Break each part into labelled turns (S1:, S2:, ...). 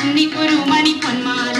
S1: ഉണ്ണിക്കൊരു മണി പൊന്മാല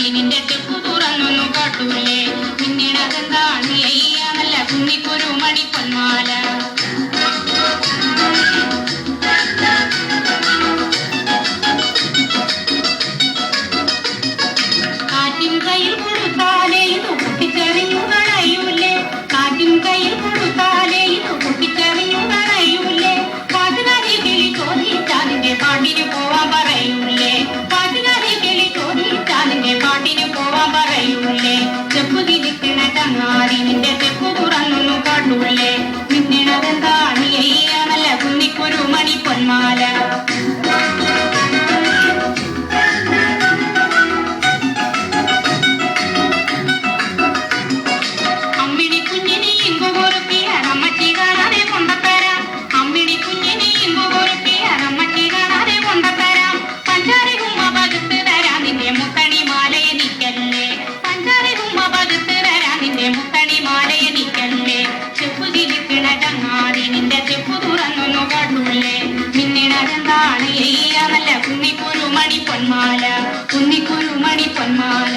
S1: നിന്റെ ചെപ്പു തുറന്നൊന്നു കാട്ടൂലേ പിന്നീടതെന്താണ് നല്ല കുന്നിക്കൊരു മണി പൊന്മാല കാറ്റിൻ കയ്യിൽ കൊടുത്താലേ ഇത് പൊട്ടിച്ചെറിഞ്ഞു കളയൂലേ കാറ്റിൻ കയ്യിൽ കൊടുത്താലേ ഇത് പൊട്ടിച്ചെറിഞ്ഞു കളയൂലേ കാറ്റുകാരി കിളി ചോദിച്ചാതിന്റെ പാട്ടിന് പോവാൻ പറയൂലേ കാറ്റുകാരി കിളി ചോദിച്ചാതിന്റെ പാട്ടിന് പോവാൻ പറയൂലേ ചെപ്പു തിരിക്കണ ചങ്ങാതി നിന്റെ ചെപ്പു തുറന്നൊന്നു കാട്ടൂലേ പിന്നീടതെന്താണ് നല്ല കുന്നിക്കൊരു മണി പൊന്മാല കുന്നിക്കൊരു മണി പൊന്മാല